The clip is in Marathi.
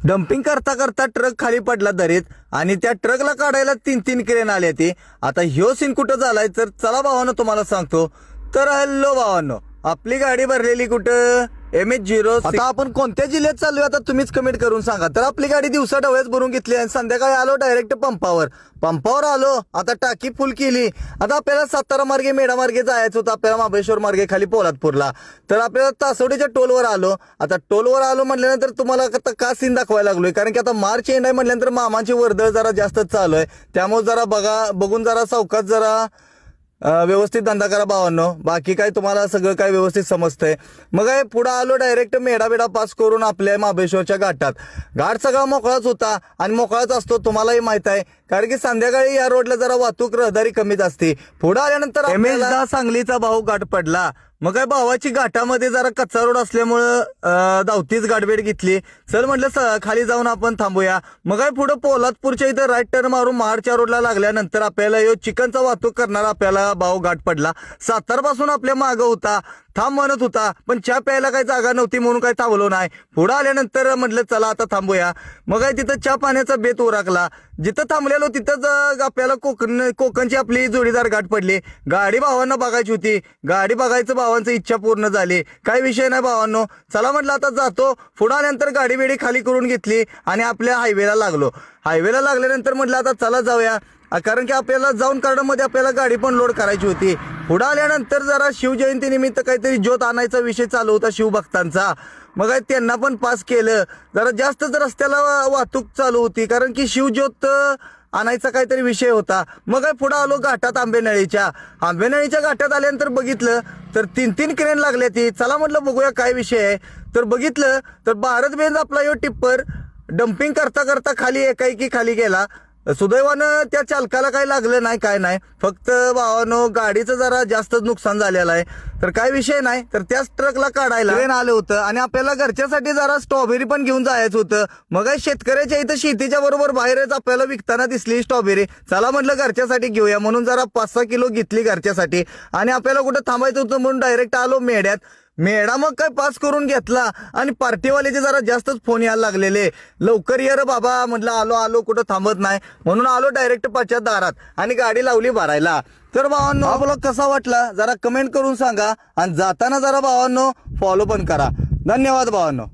डम्पिंग करता करता ट्रक खाली पडला दरीत आणि त्या ट्रकला काढायला 3 क्रेन आले ती। आता ह्यो सीन कुठं झालाय तर चला भावांनो तुम्हाला सांगतो। तर हॅलो भावांनो, आपली गाडी भरलेली कुठं MH06। आता आपण कोणत्या जिल्ह्यात चाललोय आता तुम्हीच कमेंट करून सांगा। तर आपली गाडी दिवसा ढवळ्याच भरून घेतली आणि संध्याकाळी आलो डायरेक्ट पंपावर आलो। आता टाकी फुल केली। आता आपल्याला सातारा मार्गे मेढा मार्गे जायचं होतं, आपल्याला महाबळेश्वर मार्गे खाली पोलादपूरला। तर आपल्याला तासवडीच्या टोलवर आलो। आता टोलवर आलो म्हटल्यानंतर तुम्हाला आता का सीन दाखवायला लागलोय, कारण की आता मार्च एंड आहे म्हटल्यानंतर मामाची वर्दळ जरा जास्त चालू आहे, त्यामुळे जरा बघून जरा सावकाश जरा व्यवस्थित धंदा करा भावांनो। बाकी काय तुम्हाला सगळं काय व्यवस्थित समजतंय। मग पुढे आलो डायरेक्ट मेढा पास करून आपल्या महाबळेश्वरच्या घाटात। घाट सगळा मोकळाच होता आणि मोकळाच असतो तुम्हालाही माहित आहे, कारण की संध्याकाळी या रोडला जरा वाहतूक रहदारी कमीच असते। पुढे आल्यानंतर MH10 सांगलीचा भाऊ घाट पडला। मग काय भावाची घाटामध्ये जरा कच्चा रोड असल्यामुळं धावतीच गाडबेड घेतली। चल म्हटलं खाली जाऊन आपण थांबूया। मग काय पुढे पोलादपूरच्या इथं राईट टर्न मारून महाडच्या रोडला लागल्यानंतर आपल्याला यो चिकनचा वाहतूक करणार आपल्याला भाऊ घाट पडला। सातारपासून आपल्या मागं होता, थांब म्हणत होता, पण चहा प्यायला काही जागा नव्हती म्हणून काही थांबलो नाही। पुढे आल्यानंतर म्हटलं चला आता थांबूया। मग काय तिथं चहा पाण्याचा बेत उरकला। जिथं थांबलेलो तिथंच आपल्याला कोकणची आपली जोडीदार गाठ पडली। गाडी भावांना बघायची होती, गाडी बघायचं भावांची इच्छा पूर्ण झाली। काही विषय नाही भावांनो, चला म्हटलं आता जातो। पुढे आल्यानंतर गाडी बेडी खाली करून घेतली आणि आपल्या हायवेला लागलो। हायवेला लागल्यानंतर म्हटलं आता चला जाऊया, कारण की आपल्याला जाऊन मध्ये आपल्याला गाडी पण लोड करायची होती। पुढे आल्यानंतर जरा शिवजयंती निमित्त काहीतरी ज्योत आणायचा विषय चालू होता शिवभक्तांचा। मग त्यांना पण पास केलं। जरा जास्तच रस्त्याला वाहतूक चालू होती, कारण की शिवज्योत आणायचा काहीतरी विषय होता। मग पुढे आलो घाटात आंबेनळीच्या घाटात आल्यानंतर बघितलं तर 3 क्रेन लागल्या ती। चला म्हटलं बघूया काय विषय आहे। तर बघितलं तर भारत बेंज आपला यो टिप्पर डम्पिंग करता करता खाली एकाएकी खाली गेला। सुदैवानं त्या चालकाला काही लागलं नाही, काय नाही, फक्त भावानो गाडीचं जरा जास्तच नुकसान झालेलं आहे। तर काय विषय नाही, तर त्याच ट्रकला काढायला ट्रेन आलं होतं आणि आपल्याला घरच्यासाठी जरा स्ट्रॉबेरी पण घेऊन जायचं होतं। मग शेतकऱ्याच्या इथं शेतीच्या बरोबर बाहेरच आपल्याला विकताना दिसली स्ट्रॉबेरी। चला म्हटलं घरच्यासाठी घेऊया म्हणून जरा 5-6 किलो घेतली घरच्यासाठी आणि आपल्याला कुठं थांबायचं होतं म्हणून डायरेक्ट आलो मेढ्यात। मग काय पास करून घेतला आणि पार्टीवाल्याचे जरा जास्तच फोन यायला लागलेले, लवकर ये रे बाबा। म्हटलं आलो कुठं थांबत नाही म्हणून आलो डायरेक्ट पाच्या दारात आणि गाडी लावली भरायला। तर भावांनो आपला कसा वाटला जरा कमेंट करून सांगा आणि जाताना जरा भावांनो फॉलो पण करा। धन्यवाद भावांनो।